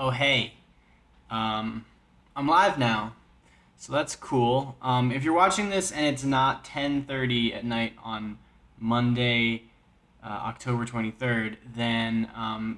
Oh hey, um, I'm live now, so that's cool. If you're watching this and it's not 10:30 at night on Monday, October 23rd, then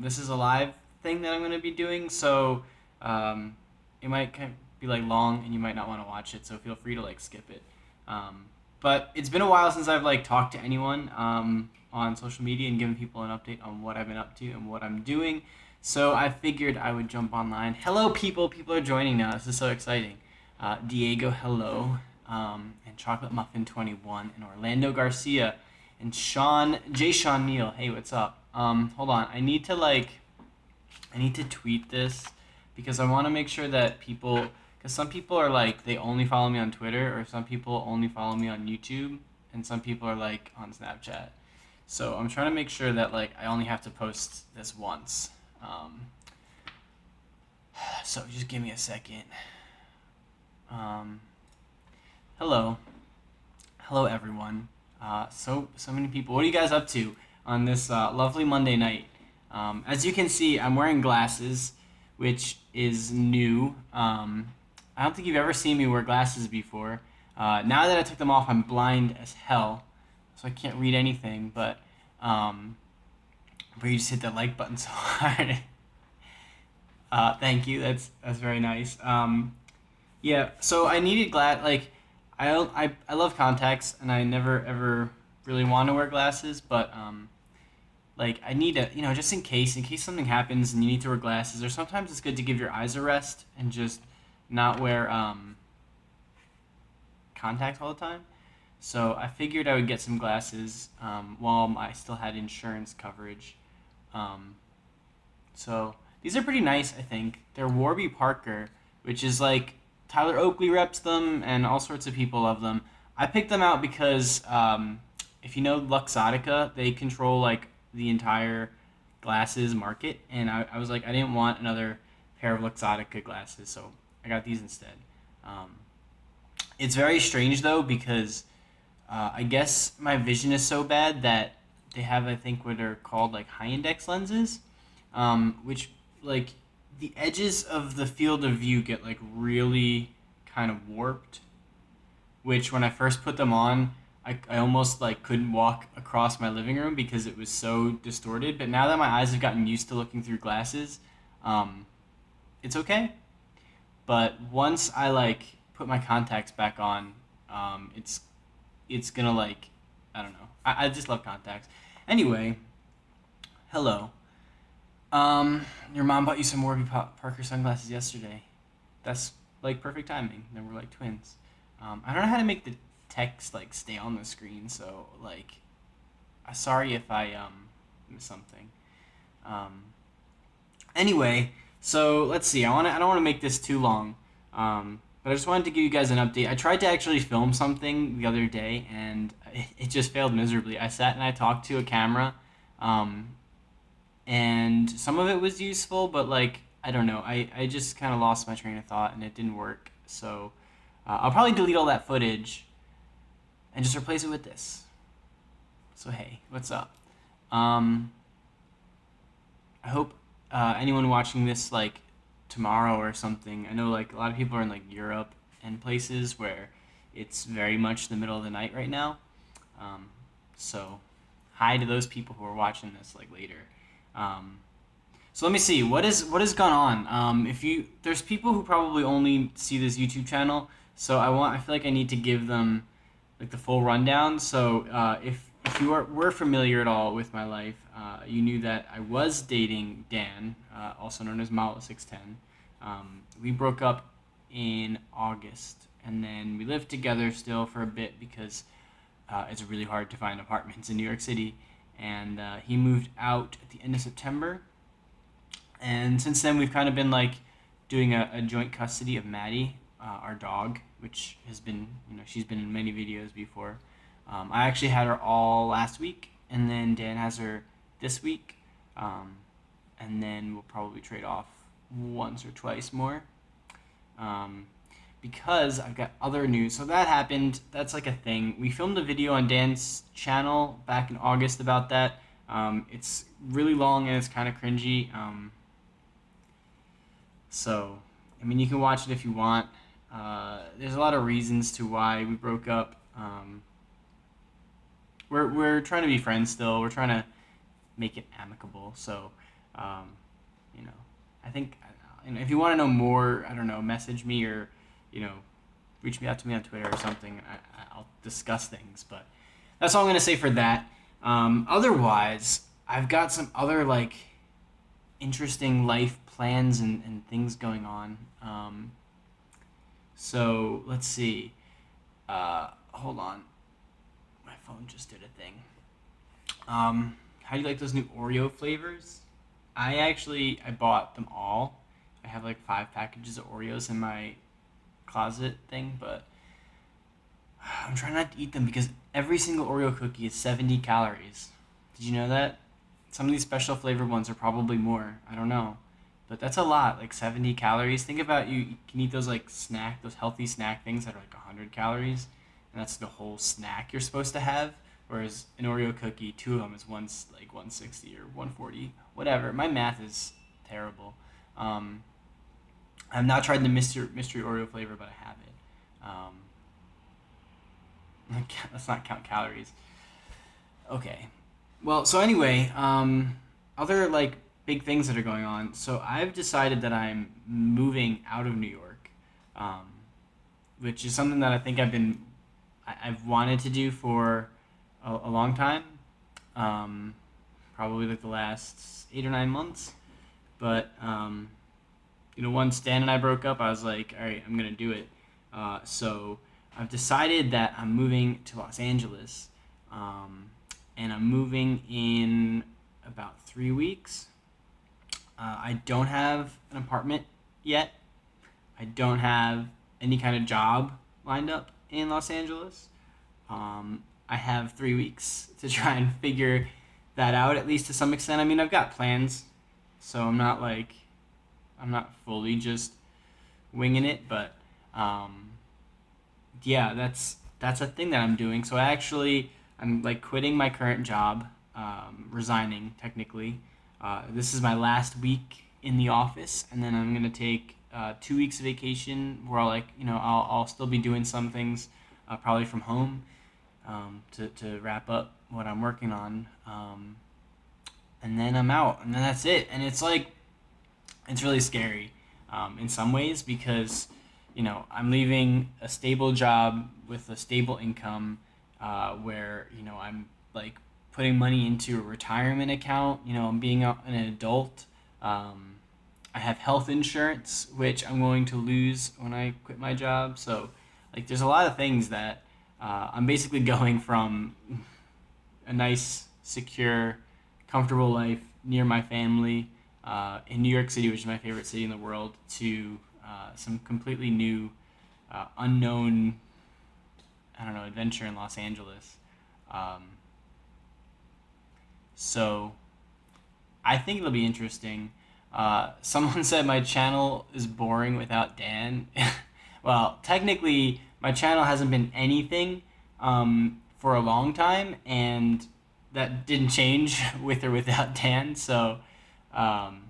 this is a live thing that I'm going to be doing. So um, it might kind of be like long, and you might not want to watch it. So feel free to like skip it. Um, but it's been a while since I've like talked to anyone on social media and given people an update on what I've been up to and what I'm doing. So I figured I would jump online. Hello, people! People are joining now. This is so exciting. Diego, hello, and Chocolate Muffin 21, and Orlando Garcia, and Sean Neal. Hey, what's up? Hold on. I need to tweet this because I want to make sure that because some people are like, they only follow me on Twitter, or some people only follow me on YouTube, and some people are like on Snapchat. So I'm trying to make sure that like I only have to post this once. Um, so just give me a second. Um, hello, hello everyone. So many people. What are you guys up to on this lovely Monday night? As you can see, I'm wearing glasses, which is new. I don't think you've ever seen me wear glasses before. Now that I took them off, I'm blind as hell, so I can't read anything. But you just hit that like button so hard. Thank you. That's very nice. Yeah. So I needed I love contacts, and I never ever really want to wear glasses, but like I need to, just in case something happens and you need to wear glasses, or sometimes it's good to give your eyes a rest and just not wear contacts all the time. So I figured I would get some glasses while I still had insurance coverage. Um, so these are pretty nice, I think. They're Warby Parker, which is like Tyler Oakley reps them, and all sorts of people love them. I picked them out because if you know Luxottica, they control like the entire glasses market, and I was like, I didn't want another pair of Luxottica glasses, so I got these instead. Um, it's very strange though because I guess my vision is so bad that they have, I think, what are called like high index lenses, which like the edges of the field of view get like really kind of warped. Which when I first put them on, I almost like couldn't walk across my living room because it was so distorted. But now that my eyes have gotten used to looking through glasses, um, it's okay. But once I like put my contacts back on, it's gonna like, I don't know. I just love contacts. Anyway, hello. Your mom bought you some Warby Parker sunglasses yesterday. That's like perfect timing. Then we're like twins. I don't know how to make the text like stay on the screen, so like, sorry if I miss something. Um, Anyway, so let's see. I don't want to make this too long. But I just wanted to give you guys an update. I tried to actually film something the other day, and it just failed miserably. I sat and I talked to a camera, um, and some of it was useful, but like I don't know. I just kind of lost my train of thought, and it didn't work. So I'll probably delete all that footage and just replace it with this. So hey, what's up? Um, I hope anyone watching this like tomorrow or something. I know like a lot of people are in like Europe and places where it's very much the middle of the night right now. Um, so hi to those people who are watching this like later. Um, so let me see what has gone on. If you There's people who probably only see this YouTube channel, so I feel like I need to give them like the full rundown. So if you were familiar at all with my life, you knew that I was dating Dan, also known as Mala610. We broke up in August, and then we lived together still for a bit because it's really hard to find apartments in New York City. And he moved out at the end of September, and since then we've kind of been like doing a joint custody of Maddie, our dog, which has been, she's been in many videos before. I actually had her all last week, and then Dan has her this week, um, and then we'll probably trade off once or twice more, um, because I've got other news. So that happened. That's like a thing. We filmed a video on Dan's channel back in August about that. It's really long and it's kind of cringy. So, I mean, you can watch it if you want. There's a lot of reasons to why we broke up. We're trying to be friends still. We're trying to make it amicable. So, um, you know, I think if you want to know more, I don't know, message me or, you know, reach me out to me on Twitter or something. I'll discuss things. But that's all I'm gonna say for that. Otherwise, I've got some other like interesting life plans and things going on. So let's see. Hold on. My phone just did a thing. How do you like those new Oreo flavors? I bought them all. I have like 5 packages of Oreos in my closet thing, but I'm trying not to eat them because every single Oreo cookie is 70 calories. Did you know that? Some of these special flavored ones are probably more. I don't know. But that's a lot, like 70 calories. Think about you can eat those like those healthy snack things that are like 100 calories, and that's the whole snack you're supposed to have. Whereas an Oreo cookie, two of them is like 160 or 140, whatever. My math is terrible. Um, I've not tried the mystery Oreo flavor, but I have it. Let's not count calories. Okay. Well, so anyway, other like big things that are going on. So I've decided that I'm moving out of New York, um, which is something that I think I've wanted to do for a long time, um, probably like the last 8 or 9 months. But once Dan and I broke up, I was like, all right, I'm gonna do it. So I've decided that I'm moving to Los Angeles, and I'm moving in about 3 weeks. I don't have an apartment yet. I don't have any kind of job lined up in Los Angeles. I have 3 weeks to try and figure that out, at least to some extent. I mean, I've got plans, so I'm not fully just winging it, but yeah, that's a thing that I'm doing. So I'm like quitting my current job, resigning technically. This is my last week in the office, and then I'm gonna take 2 weeks of vacation where I'll still be doing some things, probably from home, to wrap up what I'm working on, and then I'm out, and then that's it. And it's really scary, in some ways because I'm leaving a stable job with a stable income, where I'm like putting money into a retirement account. I'm being an adult. I have health insurance, which I'm going to lose when I quit my job. So, like, there's a lot of things that I'm basically going from a nice, secure, comfortable life near my family, in New York City, which is my favorite city in the world, to some completely new, unknown, I don't know, adventure in Los Angeles. Um, so I think it'll be interesting. Someone said my channel is boring without Dan. Well, technically, my channel hasn't been anything, for a long time, and that didn't change with or without Dan. So, um,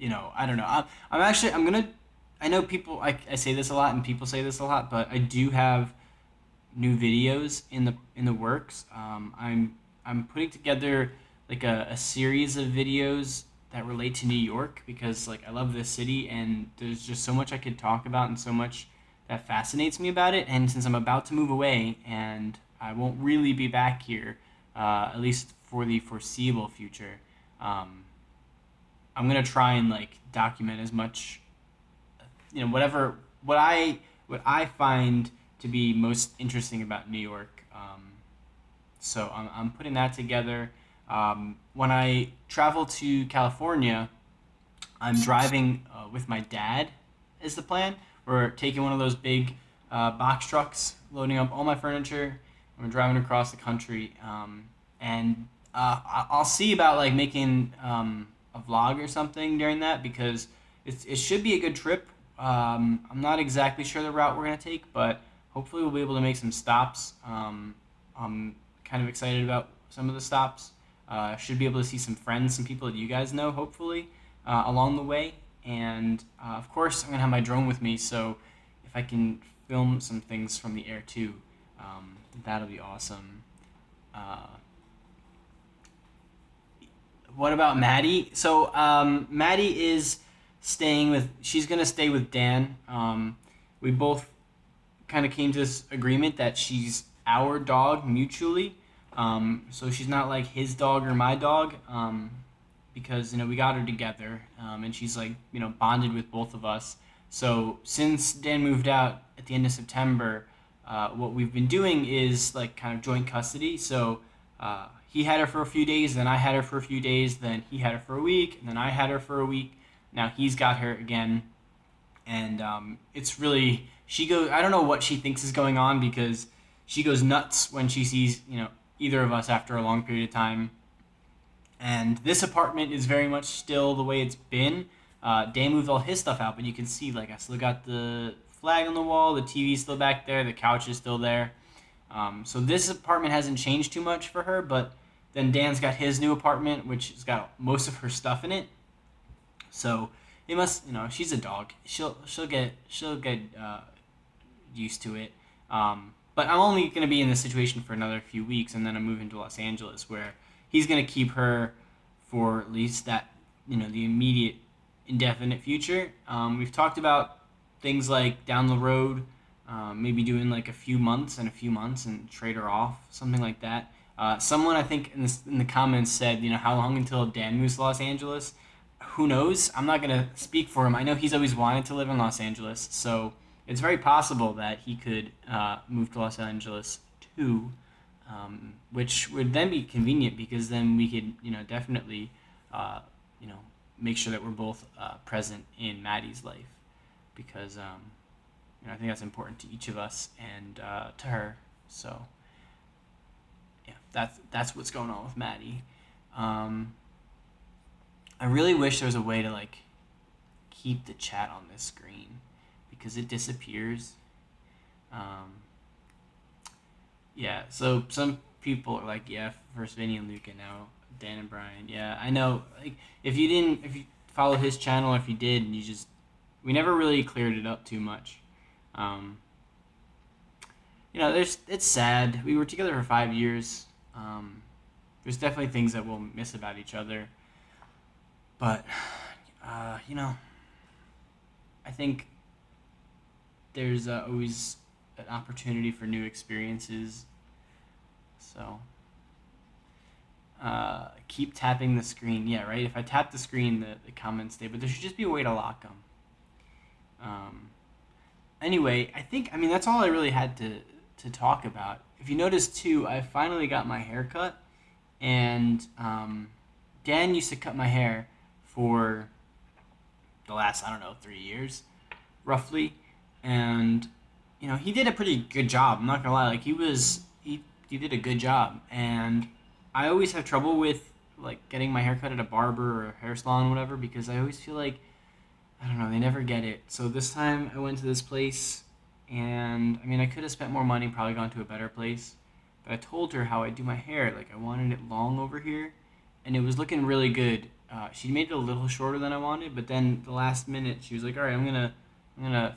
I don't know. I'm gonna. I know people. I say this a lot, and people say this a lot, but I do have new videos in the works. I'm putting together like a series of videos that relate to New York because like I love this city and there's just so much I could talk about and so much that fascinates me about it. And since I'm about to move away and I won't really be back here, at least for the foreseeable future, um, I'm gonna try and like document as much, whatever what I find to be most interesting about New York. So I'm putting that together. When I travel to California, I'm driving, with my dad. Is the plan? We're taking one of those big box trucks, loading up all my furniture, and we're driving across the country. And I'll see about like making, a vlog or something during that because it should be a good trip. I'm not exactly sure the route we're gonna take, but hopefully we'll be able to make some stops. I'm kind of excited about some of the stops. Should be able to see some friends, some people that you guys know, hopefully, along the way. and of course I'm gonna have my drone with me. So if I can film some things from the air too, that'll be awesome. Uh, what about Maddie? So Maddie is staying with. She's gonna stay with Dan. We both kind of came to this agreement that she's our dog mutually. So she's not like his dog or my dog. Because we got her together, and she's like bonded with both of us. So since Dan moved out at the end of September, what we've been doing is like kind of joint custody. So he had her for a few days, then I had her for a few days, then he had her for a week, and then I had her for a week. Now he's got her again, and it's really she goes. I don't know what she thinks is going on because she goes nuts when she sees either of us after a long period of time. And this apartment is very much still the way it's been. Dan moved all his stuff out, but you can see like I still got the flag on the wall, the TV's still back there, the couch is still there. So this apartment hasn't changed too much for her, but then Dan's got his new apartment, which has got most of her stuff in it. So it must, she's a dog. She'll get used to it. But I'm only gonna be in this situation for another few weeks, and then I'm moving to Los Angeles, where he's gonna keep her for at least that, the immediate, indefinite future. We've talked about things like down the road, maybe doing like a few months and trade her off, something like that. Someone I think in the comments said, how long until Dan moves to Los Angeles? Who knows? I'm not gonna speak for him. I know he's always wanted to live in Los Angeles, so it's very possible that he could move to Los Angeles too, which would then be convenient because then we could, definitely, you know, make sure that we're both present in Maddie's life because, I think that's important to each of us and to her. So, yeah, that's what's going on with Maddie. I really wish there was a way to like keep the chat on this screen because it disappears. Yeah, so some people are like, yeah, first Vinny and Luca, now Dan and Brian. Yeah, I know. Like, if you follow his channel, or if you did, we never really cleared it up too much. It's sad. We were together for 5 years. There's definitely things that we'll miss about each other. But, I think there's always an opportunity for new experiences. So, keep tapping the screen. Yeah, right? If I tap the screen, the comments stay. But there should just be a way to lock them. Anyway, that's all I really had to talk about. If you notice, too, I finally got my hair cut. And Dan used to cut my hair for the last, 3 years, roughly. And, he did a pretty good job. I'm not going to lie. Like, he did a good job. And I always have trouble with, like, getting my hair cut at a barber or a hair salon or whatever because I always feel like, I don't know, they never get it. So this time I went to this place and, I could have spent more money, probably gone to a better place. But I told her how I do my hair. Like, I wanted it long over here and it was looking really good. She made it a little shorter than I wanted, but then the last minute she was like, all right, I'm gonna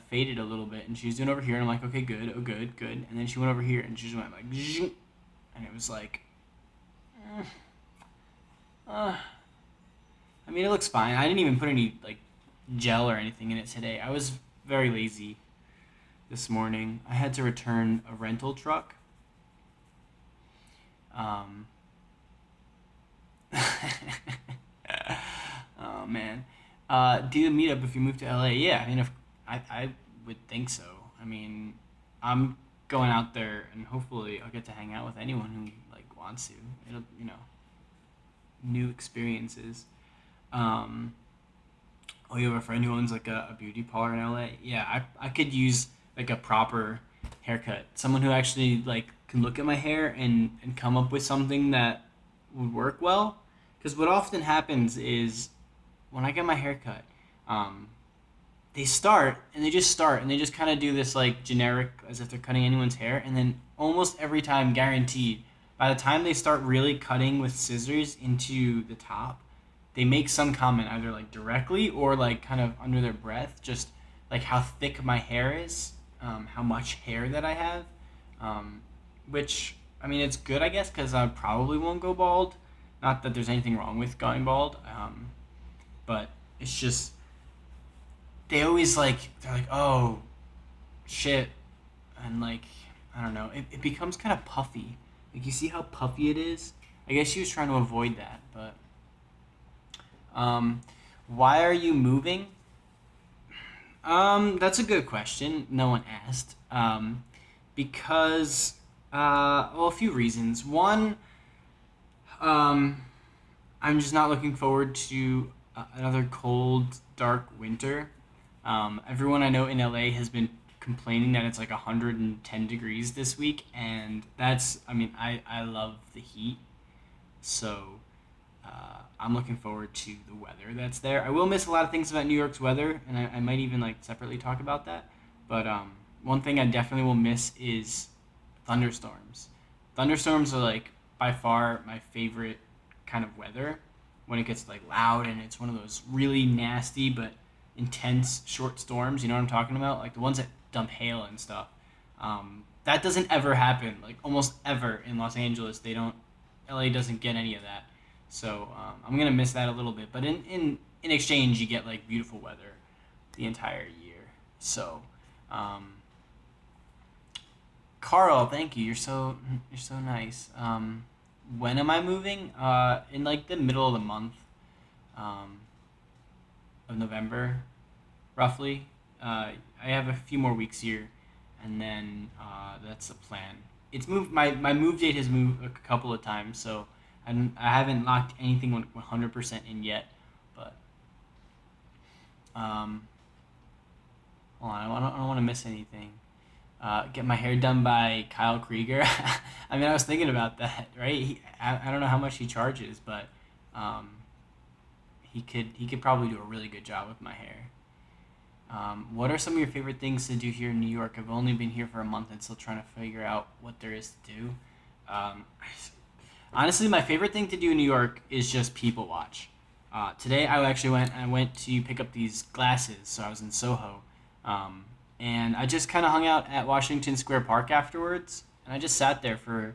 fade it a little bit. And she was doing over here and I'm like, okay, good, oh, good. And then she went over here and she just went like, and it was like, it looks fine. I didn't even put any, like, gel or anything in it today. I was very lazy this morning. I had to return a rental truck. Oh man. Do a meetup if you move to LA. Yeah, if I would think so. I'm going out there and hopefully I'll get to hang out with anyone who like wants to. It'll new experiences. Oh, you have a friend who owns like a beauty parlor in LA? Yeah, I could use like a proper haircut. Someone who actually like can look at my hair and come up with something that would work well. Because what often happens is when I get my hair cut, they just kind of do this like generic as if they're cutting anyone's hair, and then almost every time, guaranteed, by the time they start really cutting with scissors into the top, they make some comment either like directly or like kind of under their breath, just like how thick my hair is, how much hair that I have, um, which I mean it's good I guess because I probably won't go bald. Not that there's anything wrong with going bald, but it's just they always they're like, oh shit, and like I don't know, it becomes kind of puffy. Like you see how puffy it is. I guess she was trying to avoid that, but um, why are you moving? That's a good question. No one asked. Because well, a few reasons. One, um, I'm just not looking forward to another cold, dark winter. Everyone I know in LA has been complaining that it's like 110 degrees this week, and that's, I mean, I love the heat, so I'm looking forward to the weather that's there. I will miss a lot of things about New York's weather, and I might even like separately talk about that. But one thing I definitely will miss is thunderstorms. Thunderstorms are like by far my favorite kind of weather when it gets like loud and it's one of those really nasty but intense short storms. You know what I'm talking about? Like the ones that dump hail and stuff. That doesn't ever happen. Like almost ever in Los Angeles, they don't. LA doesn't get any of that. So I'm gonna miss that a little bit. But in exchange, you get like beautiful weather the entire year. So, um, Carl, thank you. You're so nice. When am I moving? In like the middle of the month, um, of November, roughly. I have a few more weeks here, and then that's the plan. It's moved. My move date has moved a couple of times, so I haven't locked anything 100% in yet. But um, hold on, I don't want to miss anything. Get my hair done by Kyle Krieger. I mean, I was thinking about that, right? I don't know how much he charges, but um, he could probably do a really good job with my hair. What are some of your favorite things to do here in New York? I've only been here for a month and still trying to figure out what there is to do. Um, Honestly, my favorite thing to do in New York is just people watch. Today, I went to pick up these glasses, so I was in Soho, um, and I just kind of hung out at Washington Square Park afterwards, and I just sat there for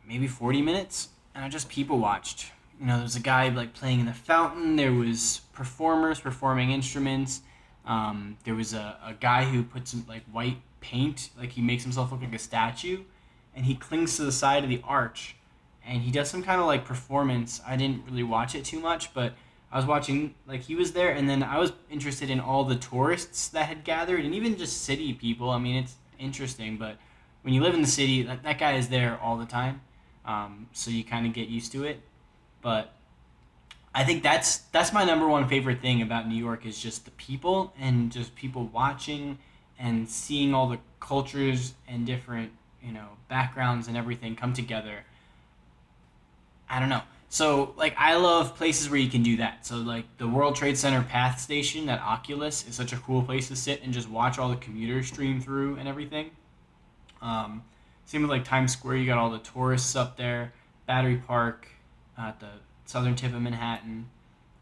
maybe 40 minutes, and I just people watched. You know, there was a guy like playing in the fountain. There was performers performing instruments. There was a guy who put some like white paint, like he makes himself look like a statue, and he clings to the side of the arch, and he does some kind of like performance. I didn't really watch it too much, but I was watching like he was there, and then I was interested in all the tourists that had gathered, and even just city people. I mean, it's interesting, but when you live in the city, that guy is there all the time, so you kind of get used to it. But I think that's my number one favorite thing about New York is just the people and just people watching and seeing all the cultures and different backgrounds and everything come together. I don't know. So like I love places where you can do that. So like the World Trade Center Path Station at Oculus is such a cool place to sit and just watch all the commuters stream through and everything. Um, Same with like Times Square, you got all the tourists up there. Battery Park at the southern tip of Manhattan.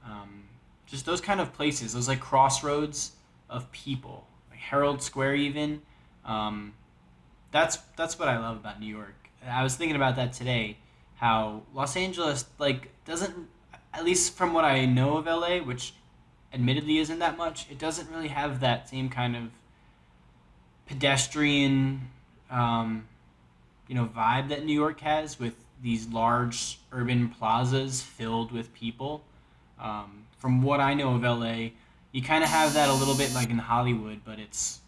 Um, just those kind of places, those like crossroads of people, like Herald Square even. Um, that's what I love about New York. I was thinking about that today. How Los Angeles like doesn't, at least from what I know of LA, which admittedly isn't that much, it doesn't really have that same kind of pedestrian, um, vibe that New York has with these large urban plazas filled with people. From what I know of LA, you kind of have that a little bit like in Hollywood, but it's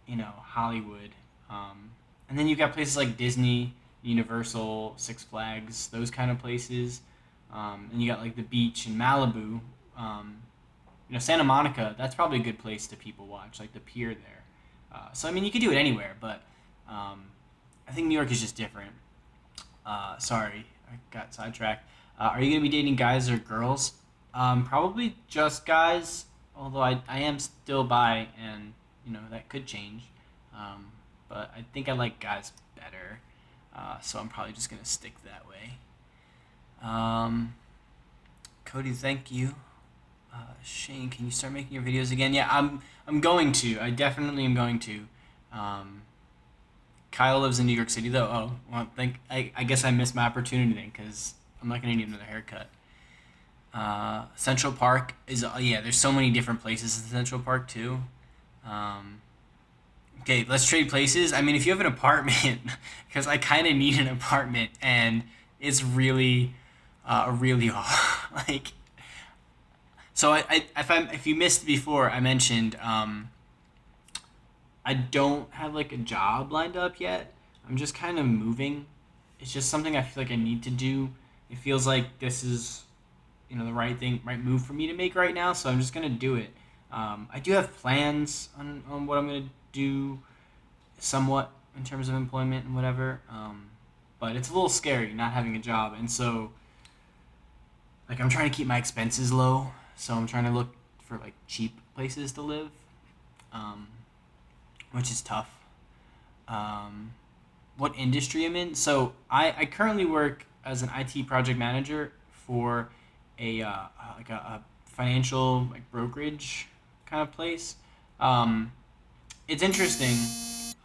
Hollywood. And then you've got places like Disney, Universal, Six Flags, those kind of places. And you got like the beach in Malibu. Santa Monica, that's probably a good place to people watch, like the pier there. So I mean, you could do it anywhere, but um, I think New York is just different. Sorry, I got sidetracked. Are you gonna be dating guys or girls? Probably just guys. Although I am still bi, and that could change. Um, but I think I like guys better. So I'm probably just gonna stick that way. Um, Cody, thank you. Shane, can you start making your videos again? Yeah, I'm going to. I definitely am going to. Um, Kyle lives in New York City though. Oh, well, I guess I missed my opportunity then because I'm not gonna need another haircut. Central Park is yeah. There's so many different places in Central Park too. Um, okay, let's trade places. I mean, if you have an apartment, because I kind of need an apartment, and it's really hard. Like, so if you missed before, I mentioned I don't have like a job lined up yet. I'm just kind of moving. It's just something I feel like I need to do. It feels like this is, the right move for me to make right now. So I'm just gonna do it. I do have plans on what I'm gonna do, somewhat in terms of employment and whatever. But it's a little scary not having a job, and so like I'm trying to keep my expenses low. So I'm trying to look for like cheap places to live, um, which is tough. Um, what industry I'm in? So I currently work as an IT project manager for a financial like brokerage kind of place. Um, it's interesting.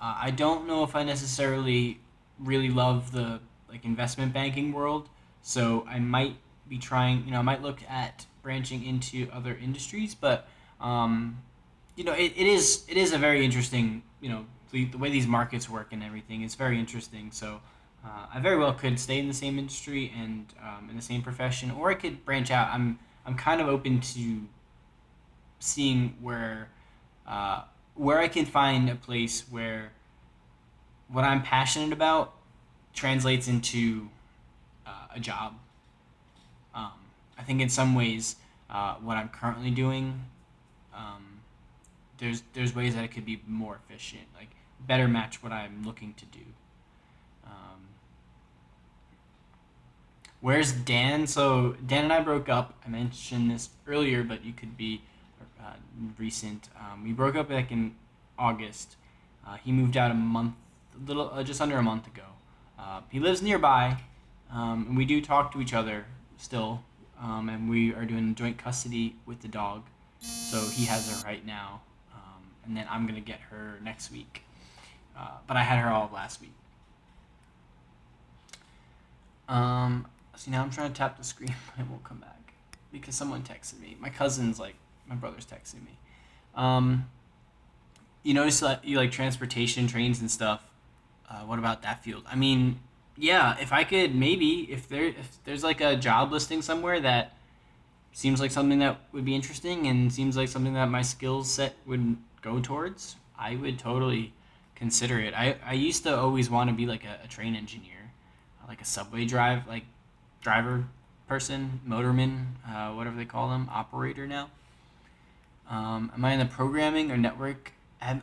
I don't know if I necessarily really love the like investment banking world, so I might be trying. I might look at branching into other industries, but um, it is a very interesting. The way these markets work and everything is very interesting. So I very well could stay in the same industry and in the same profession, or I could branch out. I'm kind of open to seeing where I can find a place where what I'm passionate about translates into a job. Um, I think in some ways, what I'm currently doing, um, there's ways that it could be more efficient, like better match what I'm looking to do. Um, where's Dan? So Dan and I broke up. I mentioned this earlier, but you could be uh, recent. We broke up like in August. He moved out just under a month ago. He lives nearby, and we do talk to each other still, and we are doing joint custody with the dog. So he has her right now, and then I'm gonna get her next week. But I had her all of last week. See, now I'm trying to tap the screen, but it won't come back because someone texted me. My brother's texting me. Um, you notice that you like transportation, trains, and stuff. What about that field? I mean, yeah, if I could maybe if there's like a job listing somewhere that seems like something that would be interesting and seems like something that my skills set would go towards, I would totally consider it. I used to always want to be like a train engineer, like a subway driver person, motorman, whatever they call them, operator now. Am I in the programming or network?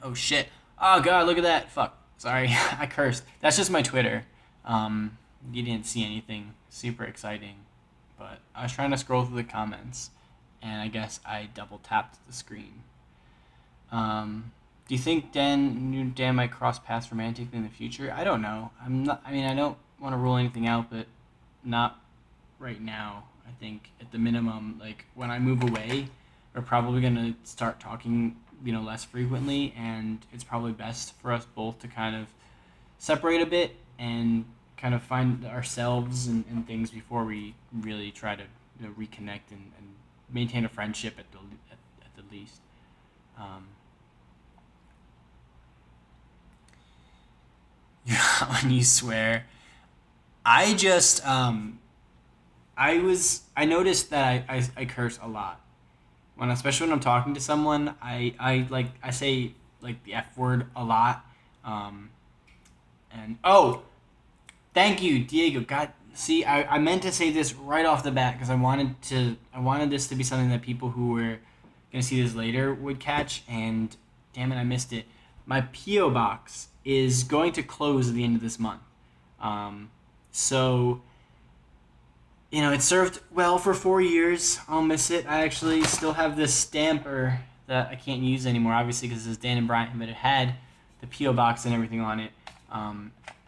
Oh shit! Oh god, look at that! Fuck. Sorry, I cursed. That's just my Twitter. You didn't see anything super exciting, but I was trying to scroll through the comments, and I guess I double tapped the screen. Do you think Dan might cross paths romantically in the future? I don't know. I'm not. I mean, I don't want to rule anything out, but not right now. I think at the minimum, like when I move away, we're probably gonna start talking, less frequently, and it's probably best for us both to kind of separate a bit and kind of find ourselves and things before we really try to reconnect and maintain a friendship at the least. Um, when you swear, I just I noticed that I curse a lot especially when I'm talking to someone. I say like the F word a lot. And oh, thank you, Diego. God, see, I meant to say this right off the bat because I wanted this to be something that people who were gonna see this later would catch, and damn it, I missed it. My PO box is going to close at the end of this month. So it served well for 4 years. I'll miss it. I actually still have this stamper that I can't use anymore, obviously, because it's Dan and Bryant, but it had the PO box and everything on it.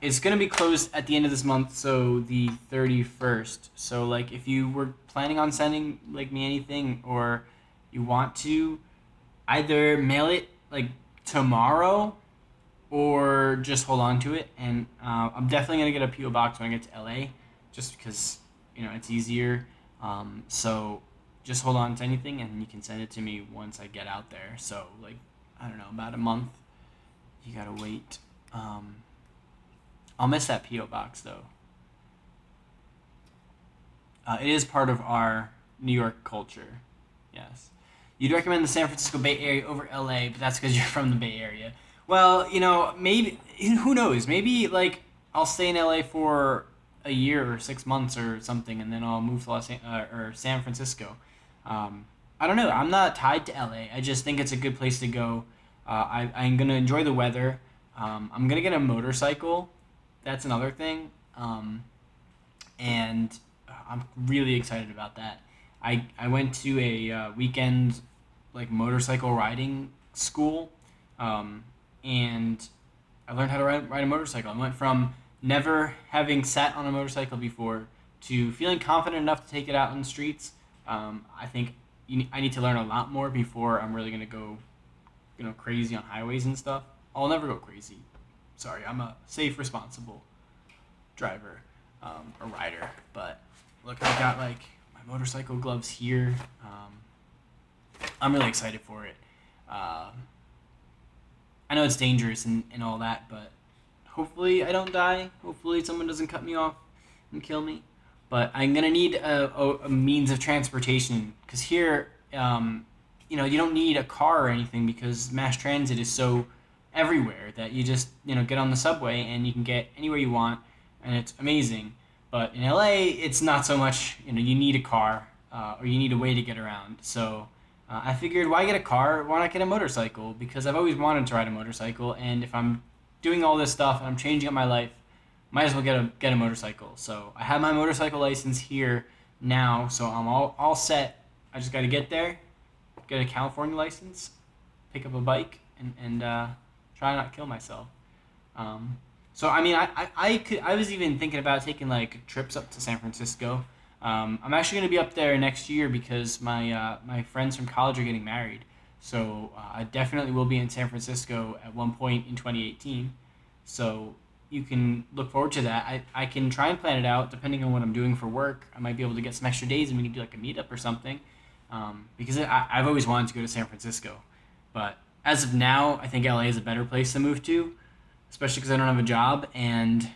It's gonna be closed at the end of this month, so the 31st. So like, if you were planning on sending like me anything, or you want to either mail it like tomorrow, or just hold on to it. And I'm definitely gonna get a PO box when I get to LA, just because it's easier. So just hold on to anything, and you can send it to me once I get out there. So like, I don't know, about a month. You gotta wait. I'll miss that PO box though. It is part of our New York culture. Yes. You'd recommend the San Francisco Bay Area over LA, but that's because you're from the Bay Area. Well, maybe, who knows? Maybe like I'll stay in LA for a year or 6 months or something, and then I'll move to or San Francisco. I don't know. I'm not tied to LA. I just think it's a good place to go. I'm gonna enjoy the weather. I'm gonna get a motorcycle. That's another thing. And I'm really excited about that. I went to a weekend like motorcycle riding school, and I learned how to ride a motorcycle. I went from never having sat on a motorcycle before to feeling confident enough to take it out on the streets. I think I need to learn a lot more before I'm really gonna go, crazy on highways and stuff. I'll never go crazy. Sorry, I'm a safe, responsible driver, or rider. But look, I got like my motorcycle gloves here. I'm really excited for it. I know it's dangerous and all that, but hopefully I don't die. Hopefully someone doesn't cut me off and kill me. But I'm gonna need a means of transportation, because here, you don't need a car or anything, because mass transit is so everywhere that you just get on the subway and you can get anywhere you want, and it's amazing. But in LA, it's not so much. You need a car, or you need a way to get around. So I figured, why get a car? Why not get a motorcycle? Because I've always wanted to ride a motorcycle, and if I'm doing all this stuff and I'm changing up my life, might as well get a motorcycle. So I have my motorcycle license here now, so I'm all set. I just got to get there, get a California license, pick up a bike, and try not to kill myself. So I mean, I was even thinking about taking like trips up to San Francisco. I'm actually going to be up there next year because my friends from college are getting married. So I definitely will be in San Francisco at one point in 2018. So you can look forward to that. I can try and plan it out depending on what I'm doing for work. I might be able to get some extra days and we can do like a meetup or something. Because I've always wanted to go to San Francisco. But as of now, I think LA is a better place to move to, especially because I don't have a job. And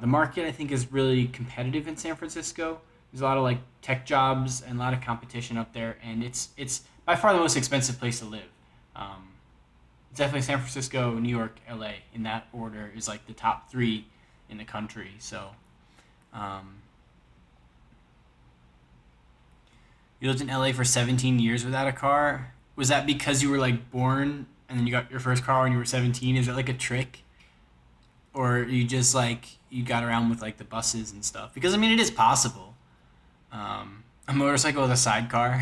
the market, I think, is really competitive in San Francisco. There's a lot of like tech jobs and a lot of competition up there. And it's by far the most expensive place to live. Definitely San Francisco, New York, LA, in that order, is like the top three in the country. So, you lived in LA for 17 years without a car. Was that because you were like born and then you got your first car when you were 17? Is that like a trick? Or you just like, you got around with like the buses and stuff? Because I mean, it is possible. A motorcycle with a sidecar.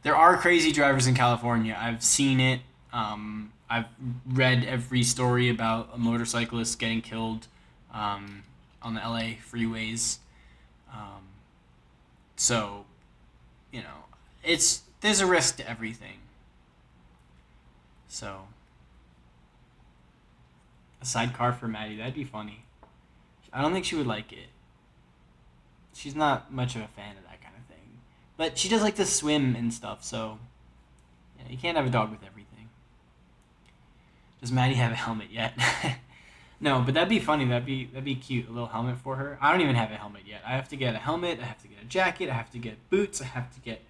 There are crazy drivers in California. I've seen it. I've read every story about a motorcyclist getting killed on the LA freeways. So, there's a risk to everything. So, a sidecar for Maddie, that'd be funny. I don't think she would like it. She's not much of a fan of that kind of thing. But she does like to swim and stuff, so you can't have a dog with everything. Does Maddie have a helmet yet? No, but that'd be funny. That'd be cute. A little helmet for her. I don't even have a helmet yet. I have to get a helmet. I have to get a jacket. I have to get boots. I have to get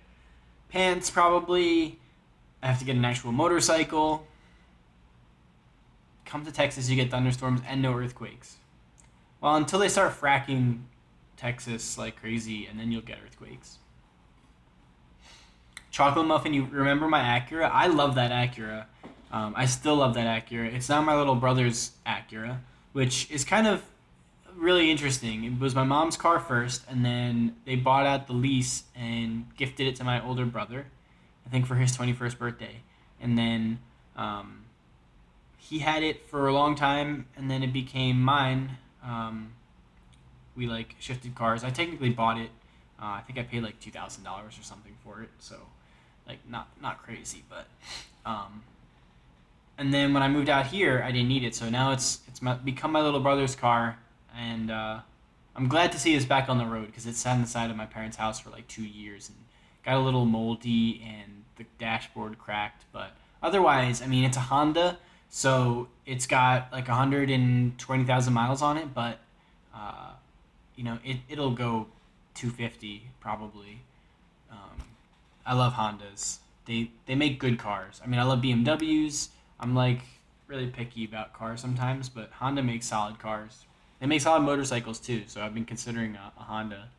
pants probably. I have to get an actual motorcycle. Come to Texas, you get thunderstorms and no earthquakes. Well, until they start fracking Texas like crazy, and then you'll get earthquakes. Chocolate muffin, you remember my Acura? I love that Acura. I still love that Acura. It's now my little brother's Acura, which is kind of really interesting. It was my mom's car first, and then they bought out the lease and gifted it to my older brother, I think for his 21st birthday. And then he had it for a long time, and then it became mine. We like shifted cars. I technically bought it. I think I paid like $2,000 or something for it. So, like not crazy, but. And then when I moved out here, I didn't need it. So now become my little brother's car, and I'm glad to see it's back on the road because it sat on the side of my parents' house for like 2 years and got a little moldy and the dashboard cracked. But otherwise, I mean, it's a Honda, so it's got like 120,000 miles on it, but it'll go 250 probably. I love Hondas. They make good cars. I mean, I love BMWs. I'm like really picky about cars sometimes, but Honda makes solid cars. They make solid motorcycles too, so I've been considering a Honda.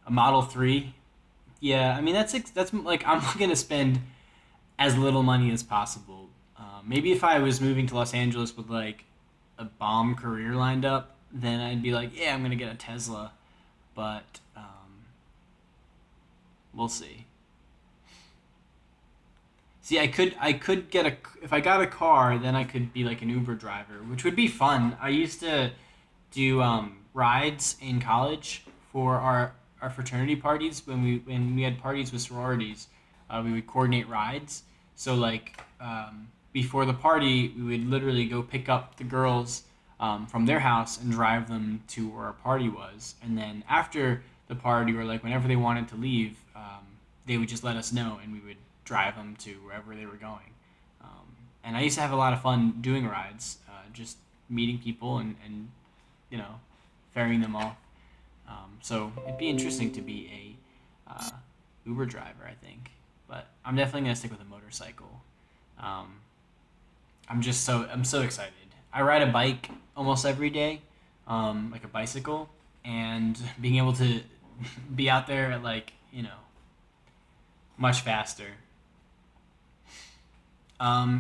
A Model 3. Yeah, I mean that's like I'm looking to spend as little money as possible. Maybe if I was moving to Los Angeles with like a bomb career lined up, then I'd be like, yeah, I'm gonna get a Tesla. But we'll see. See, I could get if I got a car, then I could be like an Uber driver, which would be fun. I used to do rides in college for our fraternity parties when we had parties with sororities. We would coordinate rides. So like before the party, we would literally go pick up the girls from their house and drive them to where our party was, and then after the party or like whenever they wanted to leave, they would just let us know, and we would drive them to wherever they were going. And I used to have a lot of fun doing rides, just meeting people and ferrying them off. So it'd be interesting to be a Uber driver, I think. But I'm definitely gonna stick with a motorcycle. I'm so excited. I ride a bike almost every day, like a bicycle, and being able to be out there at like much faster.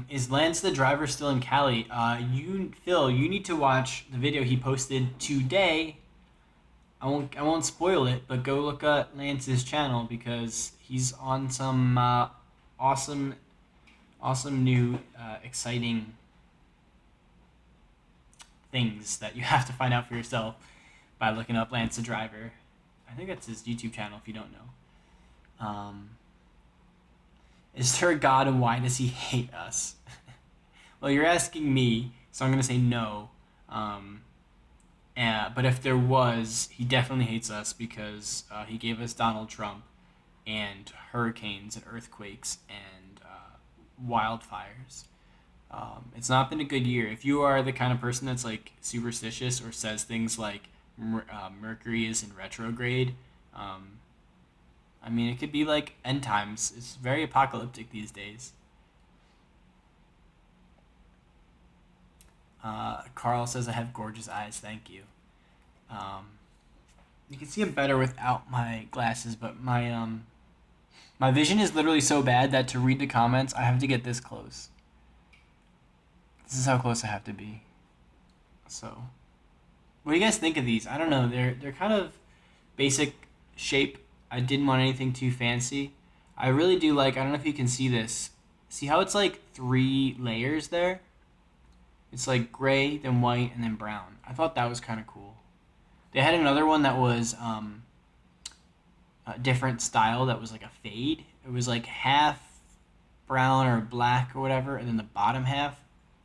Is Lance the driver still in Cali? Phil, you need to watch the video he posted today. I won't spoil it, but go look at Lance's channel because he's on some awesome new exciting things that you have to find out for yourself by looking up Lance the Driver. I think that's his YouTube channel if you don't know. Is there a God and why does he hate us? Well, you're asking me, so I'm going to say no. But if there was, he definitely hates us because he gave us Donald Trump and hurricanes and earthquakes and wildfires. It's not been a good year. If you are the kind of person that's like superstitious or says things like Mercury is in retrograde, I mean, it could be like end times. It's very apocalyptic these days. Carl says I have gorgeous eyes. Thank you. You can see them better without my glasses, but my vision is literally so bad that to read the comments, I have to get this close. This is how close I have to be. So, what do you guys think of these? I don't know. They're kind of basic shape. I didn't want anything too fancy. I really do like. I don't know if you can see this. See how it's like 3 layers there? It's like gray, then white, and then brown. I thought that was kind of cool. They had another one that was a different style that was like a fade. It was like half brown or black or whatever, and then the bottom half,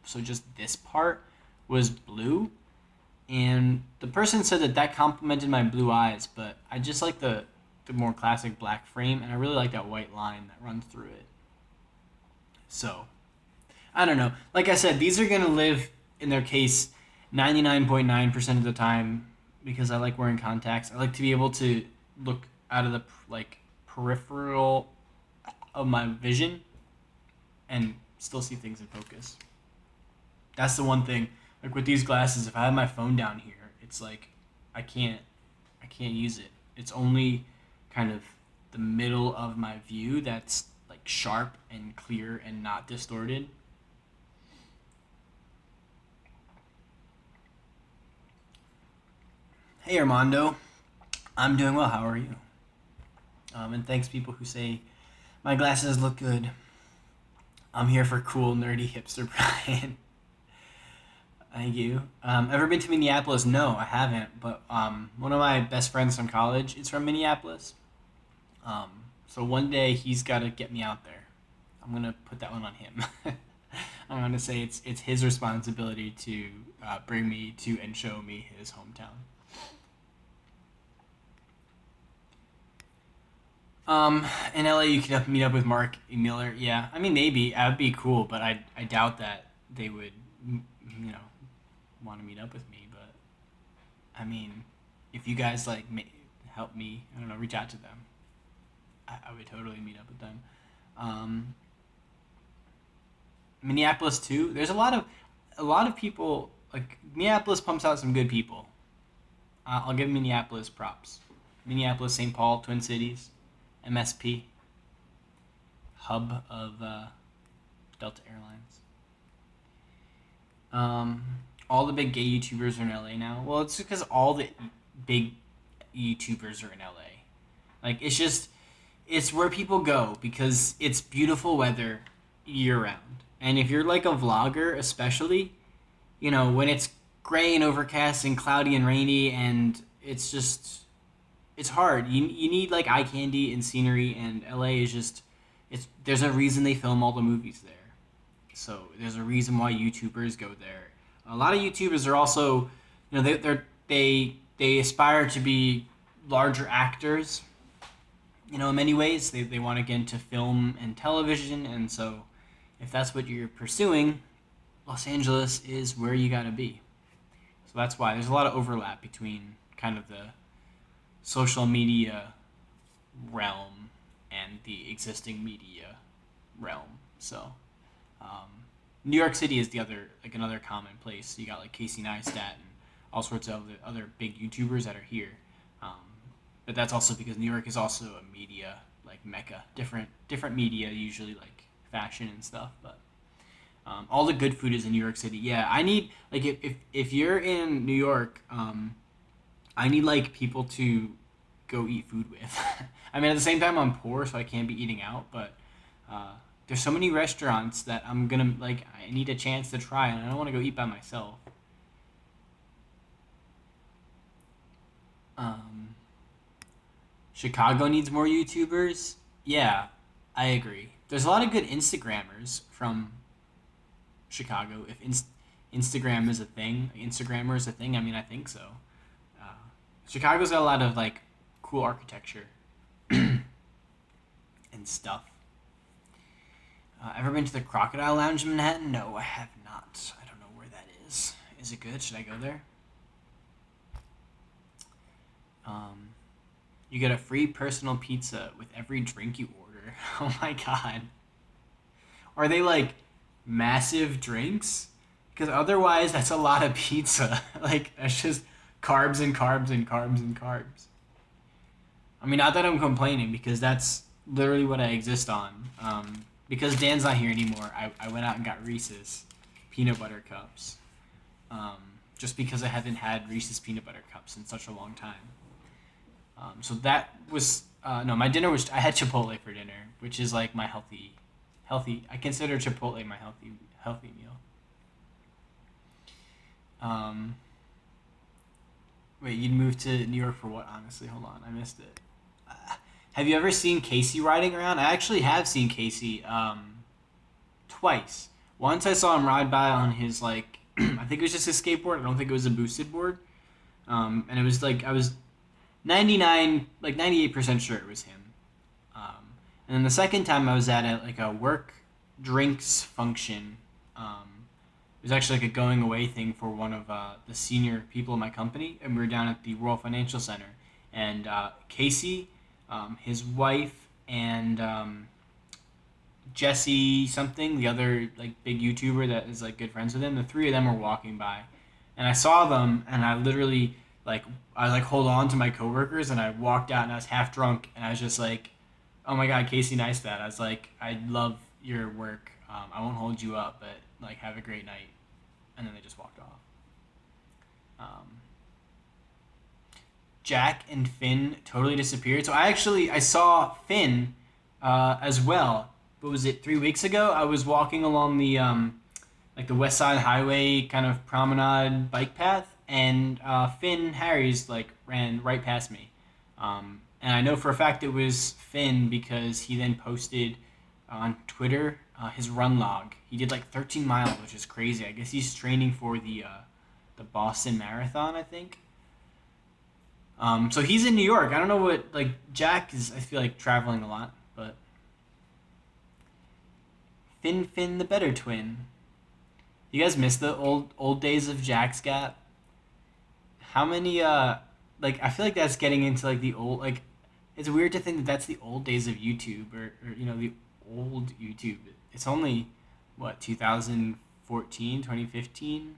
so just this part, was blue. And the person said that complemented my blue eyes, but I just like the more classic black frame, and I really like that white line that runs through it. So, I don't know. Like I said, these are going to live, in their case, 99.9% of the time because I like wearing contacts. I like to be able to look out of the peripheral of my vision and still see things in focus. That's the one thing. Like with these glasses, if I have my phone down here, it's like I can't use it. It's only kind of the middle of my view that's like sharp and clear and not distorted. Hey Armando, I'm doing well. How are you? And thanks people who say my glasses look good. I'm here for cool, nerdy hipster Brian. Thank you. Ever been to Minneapolis? No, I haven't. But one of my best friends from college is from Minneapolis. So one day he's got to get me out there. I'm gonna put that one on him. I'm gonna say it's his responsibility to bring me to and show me his hometown. In LA, you could meet up with Mark Miller. Yeah, I mean maybe that would be cool, but I doubt that they would, you know, want to meet up with me. But I mean, if you guys like help me, I don't know, reach out to them. I would totally meet up with them. Um, Minneapolis too. There's a lot of people like Minneapolis pumps out some good people. I'll give Minneapolis props. Minneapolis, St. Paul, Twin Cities, MSP, hub of Delta Airlines. Um, all the big gay YouTubers are in LA now. Well, it's because all the big YouTubers are in LA. Like it's where people go because it's beautiful weather year round. And if you're like a vlogger, especially, when it's gray and overcast and cloudy and rainy and it's hard. You need like eye candy and scenery, and LA is just it's there's a reason they film all the movies there. So there's a reason why YouTubers go there. A lot of YouTubers are also, they aspire to be larger actors. In many ways, they want to get into film and television, and so if that's what you're pursuing, Los Angeles is where you got to be. So that's why there's a lot of overlap between kind of the social media realm and the existing media realm. So, New York City is another common place. You got like Casey Neistat and all sorts of other big YouTubers that are here. Um, but that's also because New York is also a media like mecca. Different media, usually like fashion and stuff. But all the good food is in New York City. Yeah, I need like if you're in New York, I need like people to go eat food with. I mean, at the same time, I'm poor, so I can't be eating out. But there's so many restaurants that I'm gonna like. I need a chance to try, and I don't want to go eat by myself. Um, Chicago needs more YouTubers. Yeah, I agree. There's a lot of good Instagrammers from Chicago. If Instagram is a thing, Instagrammer is a thing. I mean, I think so. Uh, Chicago's got a lot of like cool architecture and stuff. Ever been to the Crocodile Lounge in Manhattan? No, I have not. I don't know where that is. Is it good? Should I go there? Um, you get a free personal pizza with every drink you order. Oh my god. Are they like massive drinks? Because otherwise, that's a lot of pizza. Like, that's just carbs and carbs and carbs and carbs. I mean, not that I'm complaining, because that's literally what I exist on. Because Dan's not here anymore, I went out and got Reese's peanut butter cups. Um, just because I haven't had Reese's peanut butter cups in such a long time. So that was no, my dinner was I had Chipotle for dinner, which is like my healthy. I consider Chipotle my healthy meal. Um, Wait, you'd move to New York for what? Honestly, hold on, I missed it. Have you ever seen Casey riding around? I actually have seen Casey twice. Once I saw him ride by on his like I think it was just his skateboard. I don't think it was a boosted board. And it was like I was 98% sure it was him. And then the second time I was at a work drinks function. It was actually like a going away thing for one of the senior people in my company, and we were down at the World Financial Center. And Casey, his wife, and Jesse something, the other like big YouTuber that is like good friends with him. The three of them were walking by, and I saw them, and I literally I hold on to my coworkers, and I walked out, and I was half drunk, and I was just like, "Oh my God, Casey Neistat." I was like, "I love your work. I won't hold you up, but like have a great night." And then they just walked off. Um, Jack and Finn totally disappeared. So I saw Finn as well. what was it, 3 weeks ago? I was walking along the like the West Side Highway kind of promenade bike path, and Finn Harry's like ran right past me, and I know for a fact it was Finn because he then posted on Twitter his run log. He did like 13 miles, which is crazy. I guess he's training for the Boston Marathon, I think. So he's in New York. I don't know what like Jack is. I feel like traveling a lot, but Finn the better twin. You guys miss the old days of Jack's Gap? How many like I feel like that's getting into like the old like it's weird to think that that's the old days of YouTube or the old YouTube. It's only what 2014, 2015,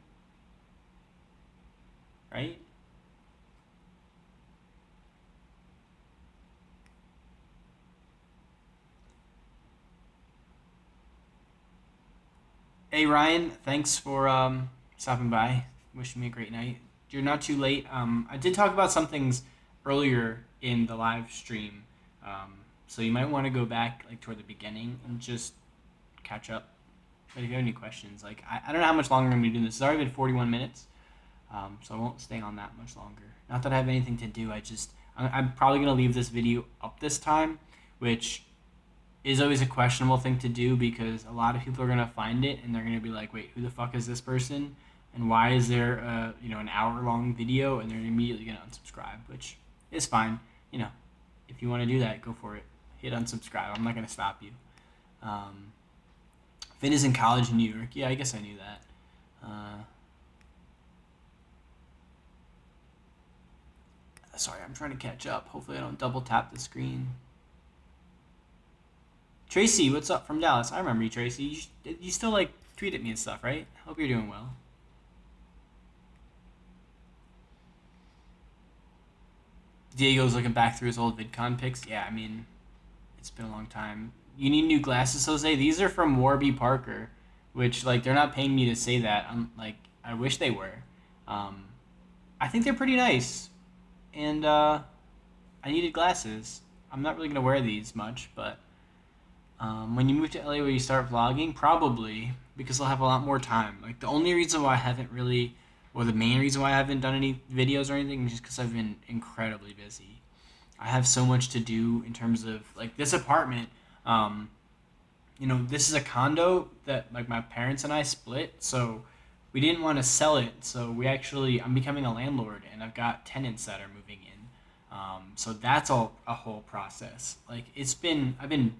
right? Hey Ryan, thanks for stopping by. Wishing me a great night. You're not too late. I did talk about some things earlier in the live stream, so you might want to go back like toward the beginning and just catch up. But if you have any questions, like I don't know how much longer I'm gonna be doing this. It's already been 41 minutes, so I won't stay on that much longer. Not that I have anything to do. I'm probably gonna leave this video up this time, which is always a questionable thing to do because a lot of people are gonna find it and they're gonna be like, "Wait, who the fuck is this person? And why is there an hour long video?" And they're immediately gonna unsubscribe, which is fine. If you want to do that, go for it. Hit unsubscribe. I'm not gonna stop you. Um, Finn is in college in New York. Yeah, I guess I knew that. Sorry, I'm trying to catch up. Hopefully, I don't double tap the screen. Tracy, what's up from Dallas? I remember you, Tracy. You still like tweet at me and stuff, right? Hope you're doing well. Diego's looking back through his old VidCon pics. Yeah, I mean, it's been a long time. You need new glasses, Jose. These are from Warby Parker, which like they're not paying me to say that. I'm like, I wish they were. Um, I think they're pretty nice, and I needed glasses. I'm not really gonna wear these much, but when you move to LA, will you start vlogging? Probably, because I'll have a lot more time. Like the only reason why I haven't really, or the main reason why I haven't done any videos or anything, is just because I've been incredibly busy. I have so much to do in terms of like this apartment. This is a condo that like my parents and I split, so we didn't want to sell it. So I'm becoming a landlord, and I've got tenants that are moving in. So that's all a whole process. Like I've been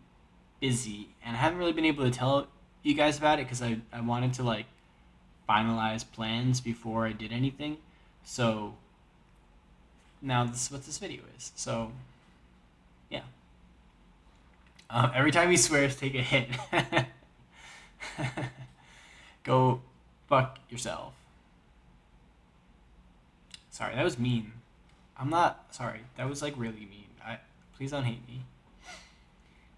busy, and I haven't really been able to tell you guys about it because I wanted to like finalize plans before I did anything. So now this is what this video is. So yeah. Every time he swears, take a hit. Go fuck yourself. Sorry, that was mean. I'm not sorry. That was like really mean. Please don't hate me.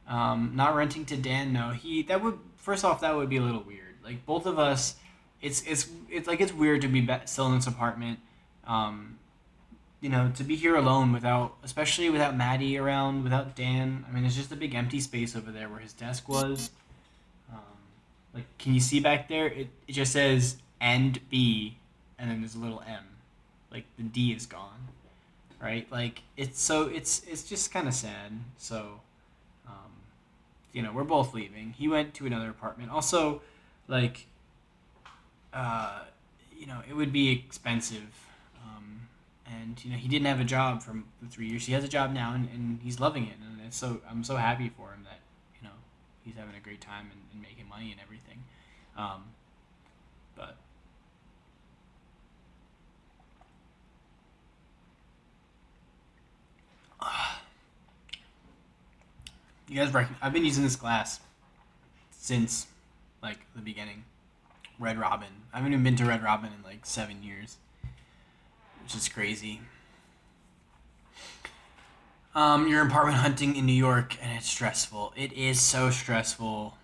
Not renting to Dan. No, that would first off that would be a little weird. Like both of us, it's like it's weird to be still in this apartment. To be here alone especially without Maddie around, without Dan. I mean, there's just a big empty space over there where his desk was. Um, can you see back there? It just says and B, and then there's a little M. Like the D is gone, right? Like it's just kind of sad. So, we're both leaving. He went to another apartment. Also, like, it would be expensive. And he didn't have a job for the 3 years. He has a job now, and he's loving it. And I'm so happy for him that he's having a great time and making money and everything. But you guys I've been using this glass since like the beginning. Red Robin. I haven't even been to Red Robin in like 7 years, which is crazy. You're apartment hunting in New York, and it's stressful. It is so stressful.